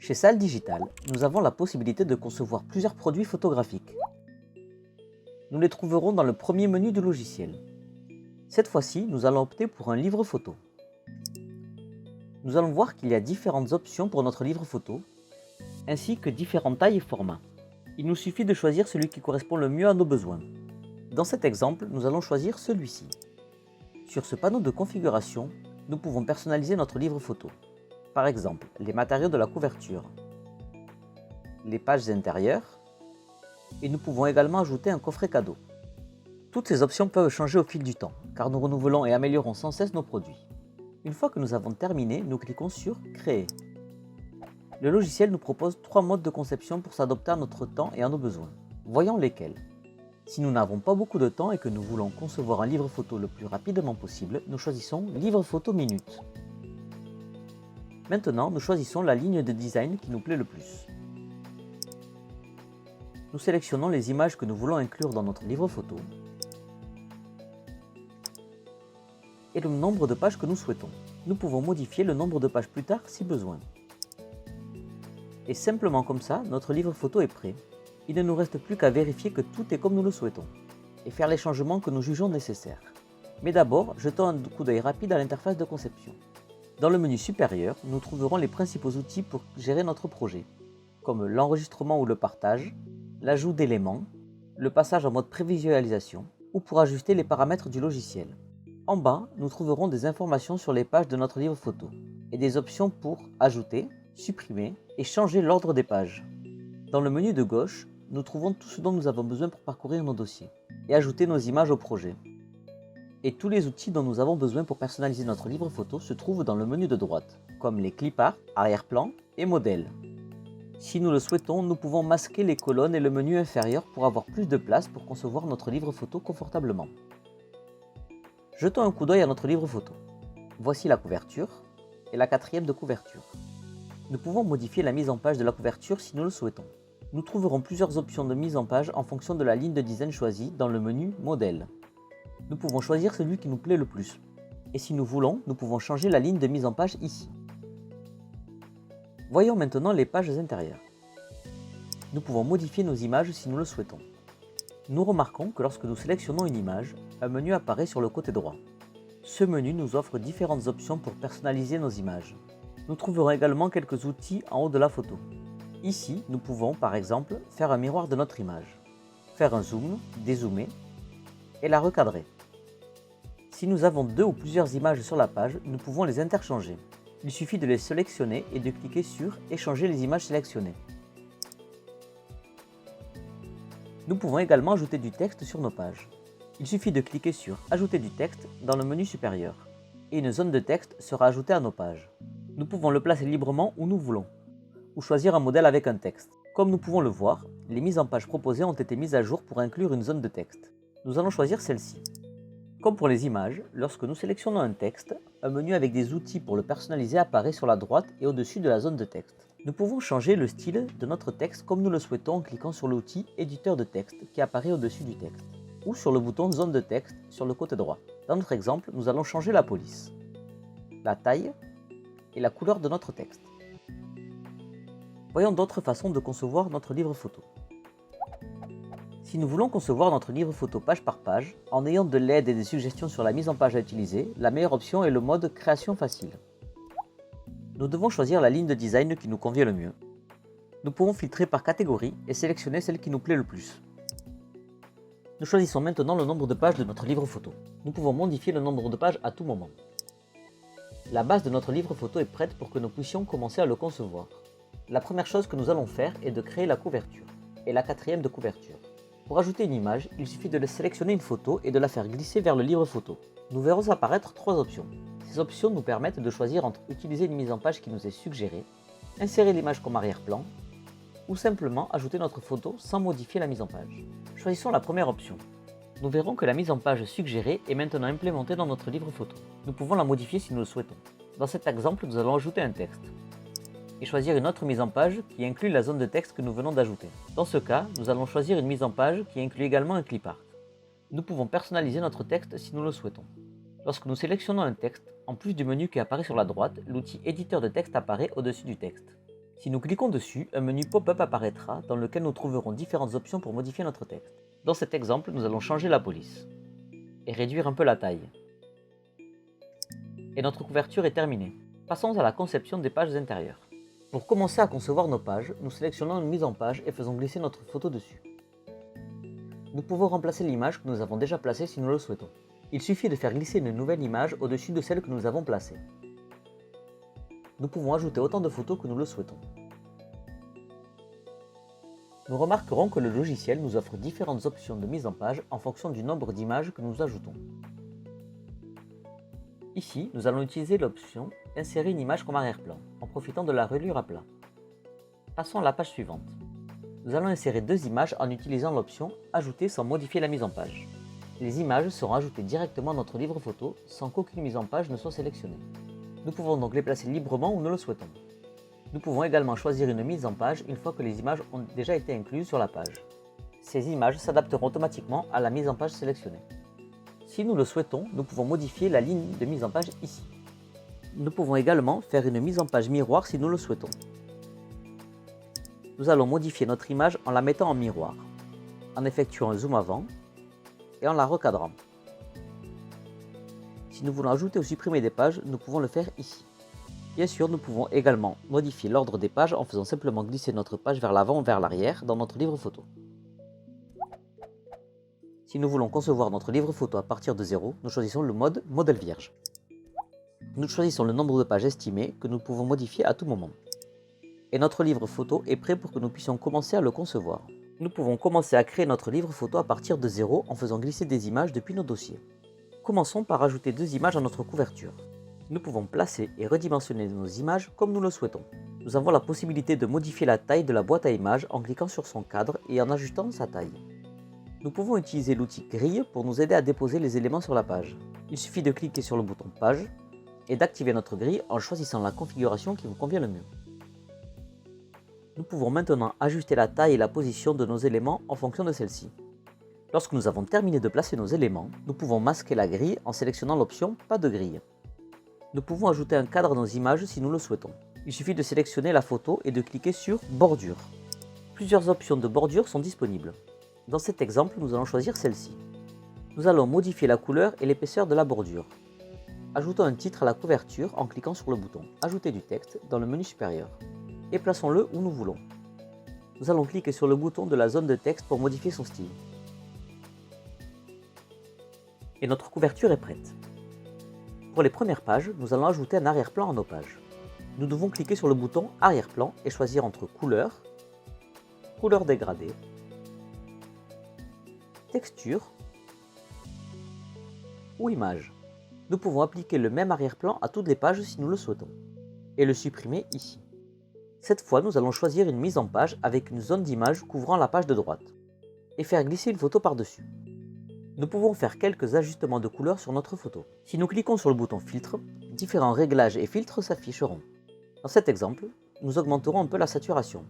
Chez Salle Digital, nous avons la possibilité de concevoir plusieurs produits photographiques. Nous les trouverons dans le premier menu du logiciel. Cette fois-ci, nous allons opter pour un livre photo. Nous allons voir qu'il y a différentes options pour notre livre photo, ainsi que différentes tailles et formats. Il nous suffit de choisir celui qui correspond le mieux à nos besoins. Dans cet exemple, nous allons choisir celui-ci. Sur ce panneau de configuration, nous pouvons personnaliser notre livre photo. Par exemple, les matériaux de la couverture, les pages intérieures, et nous pouvons également ajouter un coffret cadeau. Toutes ces options peuvent changer au fil du temps, car nous renouvelons et améliorons sans cesse nos produits. Une fois que nous avons terminé, nous cliquons sur « Créer ». Le logiciel nous propose 3 modes de conception pour s'adapter à notre temps et à nos besoins. Voyons lesquels. Si nous n'avons pas beaucoup de temps et que nous voulons concevoir un livre photo le plus rapidement possible, nous choisissons « Livre photo minute ». Maintenant, nous choisissons la ligne de design qui nous plaît le plus. Nous sélectionnons les images que nous voulons inclure dans notre livre photo et le nombre de pages que nous souhaitons. Nous pouvons modifier le nombre de pages plus tard si besoin. Et simplement comme ça, notre livre photo est prêt. Il ne nous reste plus qu'à vérifier que tout est comme nous le souhaitons et faire les changements que nous jugeons nécessaires. Mais d'abord, jetons un coup d'œil rapide à l'interface de conception. Dans le menu supérieur, nous trouverons les principaux outils pour gérer notre projet, comme l'enregistrement ou le partage, l'ajout d'éléments, le passage en mode prévisualisation ou pour ajuster les paramètres du logiciel. En bas, nous trouverons des informations sur les pages de notre livre photo et des options pour ajouter, supprimer et changer l'ordre des pages. Dans le menu de gauche, nous trouvons tout ce dont nous avons besoin pour parcourir nos dossiers et ajouter nos images au projet. Et tous les outils dont nous avons besoin pour personnaliser notre livre photo se trouvent dans le menu de droite, comme les clip art, arrière-plan et modèles. Si nous le souhaitons, nous pouvons masquer les colonnes et le menu inférieur pour avoir plus de place pour concevoir notre livre photo confortablement. Jetons un coup d'œil à notre livre photo. Voici la couverture et la 4e de couverture. Nous pouvons modifier la mise en page de la couverture si nous le souhaitons. Nous trouverons plusieurs options de mise en page en fonction de la ligne de design choisie dans le menu Modèle. Nous pouvons choisir celui qui nous plaît le plus. Et si nous voulons, nous pouvons changer la ligne de mise en page ici. Voyons maintenant les pages intérieures. Nous pouvons modifier nos images si nous le souhaitons. Nous remarquons que lorsque nous sélectionnons une image, un menu apparaît sur le côté droit. Ce menu nous offre différentes options pour personnaliser nos images. Nous trouverons également quelques outils en haut de la photo. Ici, nous pouvons par exemple faire un miroir de notre image, faire un zoom, dézoomer et la recadrer. Si nous avons 2 ou plusieurs images sur la page, nous pouvons les interchanger. Il suffit de les sélectionner et de cliquer sur « Échanger les images sélectionnées ». Nous pouvons également ajouter du texte sur nos pages. Il suffit de cliquer sur « Ajouter du texte » dans le menu supérieur et une zone de texte sera ajoutée à nos pages. Nous pouvons le placer librement où nous voulons, ou choisir un modèle avec un texte. Comme nous pouvons le voir, les mises en page proposées ont été mises à jour pour inclure une zone de texte. Nous allons choisir celle-ci. Comme pour les images, lorsque nous sélectionnons un texte, un menu avec des outils pour le personnaliser apparaît sur la droite et au-dessus de la zone de texte. Nous pouvons changer le style de notre texte comme nous le souhaitons en cliquant sur l'outil Éditeur de texte qui apparaît au-dessus du texte, ou sur le bouton Zone de texte sur le côté droit. Dans notre exemple, nous allons changer la police, la taille et la couleur de notre texte. Voyons d'autres façons de concevoir notre livre photo. Si nous voulons concevoir notre livre photo page par page, en ayant de l'aide et des suggestions sur la mise en page à utiliser, la meilleure option est le mode Création facile. Nous devons choisir la ligne de design qui nous convient le mieux. Nous pouvons filtrer par catégorie et sélectionner celle qui nous plaît le plus. Nous choisissons maintenant le nombre de pages de notre livre photo. Nous pouvons modifier le nombre de pages à tout moment. La base de notre livre photo est prête pour que nous puissions commencer à le concevoir. La première chose que nous allons faire est de créer la couverture et la 4e de couverture. Pour ajouter une image, il suffit de sélectionner une photo et de la faire glisser vers le livre photo. Nous verrons apparaître 3 options. Ces options nous permettent de choisir entre utiliser une mise en page qui nous est suggérée, insérer l'image comme arrière-plan, ou simplement ajouter notre photo sans modifier la mise en page. Choisissons la première option. Nous verrons que la mise en page suggérée est maintenant implémentée dans notre livre photo. Nous pouvons la modifier si nous le souhaitons. Dans cet exemple, nous allons ajouter un texte et choisir une autre mise en page qui inclut la zone de texte que nous venons d'ajouter. Dans ce cas, nous allons choisir une mise en page qui inclut également un clip art. Nous pouvons personnaliser notre texte si nous le souhaitons. Lorsque nous sélectionnons un texte, en plus du menu qui apparaît sur la droite, l'outil éditeur de texte apparaît au-dessus du texte. Si nous cliquons dessus, un menu pop-up apparaîtra dans lequel nous trouverons différentes options pour modifier notre texte. Dans cet exemple, nous allons changer la police et réduire un peu la taille. Et notre couverture est terminée. Passons à la conception des pages intérieures. Pour commencer à concevoir nos pages, nous sélectionnons une mise en page et faisons glisser notre photo dessus. Nous pouvons remplacer l'image que nous avons déjà placée si nous le souhaitons. Il suffit de faire glisser une nouvelle image au-dessus de celle que nous avons placée. Nous pouvons ajouter autant de photos que nous le souhaitons. Nous remarquerons que le logiciel nous offre différentes options de mise en page en fonction du nombre d'images que nous ajoutons. Ici, nous allons utiliser l'option « Insérer une image comme arrière-plan » en profitant de la reliure à plat. Passons à la page suivante. Nous allons insérer deux images en utilisant l'option « Ajouter sans modifier la mise en page ». Les images seront ajoutées directement à notre livre photo sans qu'aucune mise en page ne soit sélectionnée. Nous pouvons donc les placer librement où nous le souhaitons. Nous pouvons également choisir une mise en page une fois que les images ont déjà été incluses sur la page. Ces images s'adapteront automatiquement à la mise en page sélectionnée. Si nous le souhaitons, nous pouvons modifier la ligne de mise en page ici. Nous pouvons également faire une mise en page miroir si nous le souhaitons. Nous allons modifier notre image en la mettant en miroir, en effectuant un zoom avant et en la recadrant. Si nous voulons ajouter ou supprimer des pages, nous pouvons le faire ici. Bien sûr, nous pouvons également modifier l'ordre des pages en faisant simplement glisser notre page vers l'avant ou vers l'arrière dans notre livre photo. Si nous voulons concevoir notre livre photo à partir de 0, nous choisissons le mode modèle vierge. Nous choisissons le nombre de pages estimé que nous pouvons modifier à tout moment. Et notre livre photo est prêt pour que nous puissions commencer à le concevoir. Nous pouvons commencer à créer notre livre photo à partir de 0 en faisant glisser des images depuis nos dossiers. Commençons par ajouter deux images à notre couverture. Nous pouvons placer et redimensionner nos images comme nous le souhaitons. Nous avons la possibilité de modifier la taille de la boîte à images en cliquant sur son cadre et en ajustant sa taille. Nous pouvons utiliser l'outil grille pour nous aider à déposer les éléments sur la page. Il suffit de cliquer sur le bouton page et d'activer notre grille en choisissant la configuration qui vous convient le mieux. Nous pouvons maintenant ajuster la taille et la position de nos éléments en fonction de celle-ci. Lorsque nous avons terminé de placer nos éléments, nous pouvons masquer la grille en sélectionnant l'option « Pas de grille ». Nous pouvons ajouter un cadre à nos images si nous le souhaitons. Il suffit de sélectionner la photo et de cliquer sur « Bordure ». Plusieurs options de bordure sont disponibles. Dans cet exemple, nous allons choisir celle-ci. Nous allons modifier la couleur et l'épaisseur de la bordure. Ajoutons un titre à la couverture en cliquant sur le bouton « Ajouter du texte » dans le menu supérieur. Et plaçons-le où nous voulons. Nous allons cliquer sur le bouton de la zone de texte pour modifier son style. Et notre couverture est prête. Pour les premières pages, nous allons ajouter un arrière-plan à nos pages. Nous devons cliquer sur le bouton arrière-plan et choisir entre couleur, couleur dégradée, texture ou image. Nous pouvons appliquer le même arrière-plan à toutes les pages si nous le souhaitons et le supprimer ici. Cette fois, nous allons choisir une mise en page avec une zone d'image couvrant la page de droite et faire glisser une photo par-dessus. Nous pouvons faire quelques ajustements de couleur sur notre photo. Si nous cliquons sur le bouton filtre, différents réglages et filtres s'afficheront. Dans cet exemple, nous augmenterons un peu la saturation.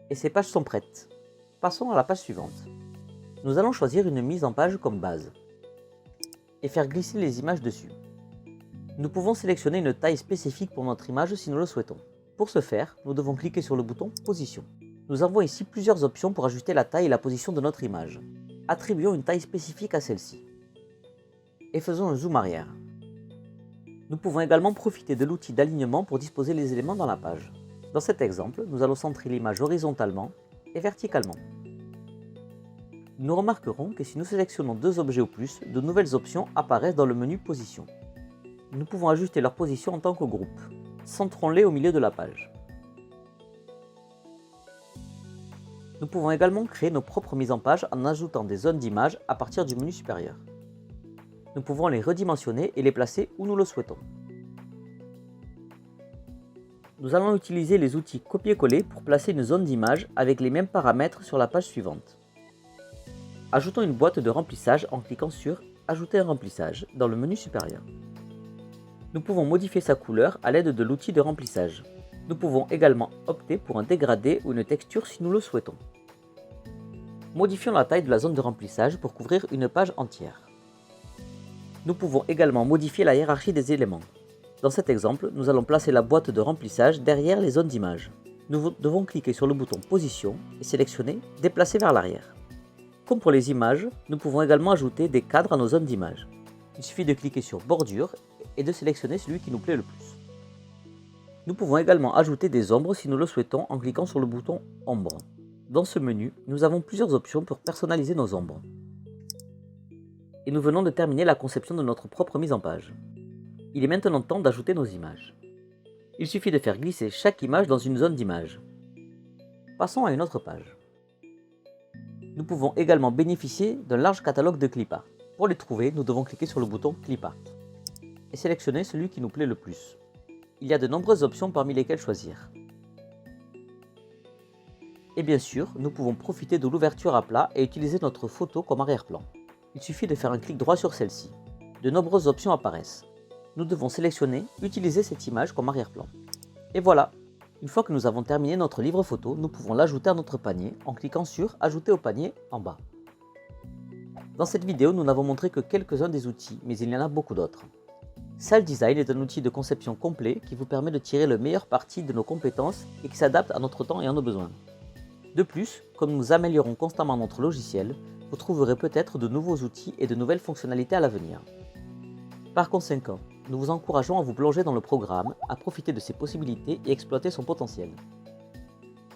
Et ces pages sont prêtes. Passons à la page suivante. Nous allons choisir une mise en page comme base et faire glisser les images dessus. Nous pouvons sélectionner une taille spécifique pour notre image si nous le souhaitons. Pour ce faire, nous devons cliquer sur le bouton Position. Nous avons ici plusieurs options pour ajuster la taille et la position de notre image. Attribuons une taille spécifique à celle-ci. Et faisons un zoom arrière. Nous pouvons également profiter de l'outil d'alignement pour disposer les éléments dans la page. Dans cet exemple, nous allons centrer l'image horizontalement et verticalement. Nous remarquerons que si nous sélectionnons deux objets ou plus, de nouvelles options apparaissent dans le menu Position. Nous pouvons ajuster leur position en tant que groupe. Centrons-les au milieu de la page. Nous pouvons également créer nos propres mises en page en ajoutant des zones d'image à partir du menu supérieur. Nous pouvons les redimensionner et les placer où nous le souhaitons. Nous allons utiliser les outils copier-coller pour placer une zone d'image avec les mêmes paramètres sur la page suivante. Ajoutons une boîte de remplissage en cliquant sur « Ajouter un remplissage » dans le menu supérieur. Nous pouvons modifier sa couleur à l'aide de l'outil de remplissage. Nous pouvons également opter pour un dégradé ou une texture si nous le souhaitons. Modifions la taille de la zone de remplissage pour couvrir une page entière. Nous pouvons également modifier la hiérarchie des éléments. Dans cet exemple, nous allons placer la boîte de remplissage derrière les zones d'image. nous devons cliquer sur le bouton Position et sélectionner Déplacer vers l'arrière. Comme pour les images, nous pouvons également ajouter des cadres à nos zones d'image. Il suffit de cliquer sur Bordure et de sélectionner celui qui nous plaît le plus. Nous pouvons également ajouter des ombres si nous le souhaitons en cliquant sur le bouton Ombre. Dans ce menu, nous avons plusieurs options pour personnaliser nos ombres. Et nous venons de terminer la conception de notre propre mise en page. Il est maintenant temps d'ajouter nos images. Il suffit de faire glisser chaque image dans une zone d'image. Passons à une autre page. Nous pouvons également bénéficier d'un large catalogue de clip art. Pour les trouver, nous devons cliquer sur le bouton Clip Art et sélectionner celui qui nous plaît le plus. Il y a de nombreuses options parmi lesquelles choisir. Et bien sûr, nous pouvons profiter de l'ouverture à plat et utiliser notre photo comme arrière-plan. Il suffit de faire un clic droit sur celle-ci. De nombreuses options apparaissent. Nous devons sélectionner « Utiliser cette image comme arrière-plan ». Et voilà! Une fois que nous avons terminé notre livre photo, nous pouvons l'ajouter à notre panier en cliquant sur « Ajouter au panier » en bas. Dans cette vidéo, nous n'avons montré que quelques-uns des outils, mais il y en a beaucoup d'autres. SalDesign est un outil de conception complet qui vous permet de tirer le meilleur parti de nos compétences et qui s'adapte à notre temps et à nos besoins. De plus, comme nous améliorons constamment notre logiciel, vous trouverez peut-être de nouveaux outils et de nouvelles fonctionnalités à l'avenir. Par conséquent, nous vous encourageons à vous plonger dans le programme, à profiter de ses possibilités et exploiter son potentiel.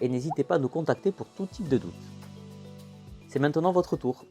Et n'hésitez pas à nous contacter pour tout type de doute. C'est maintenant votre tour.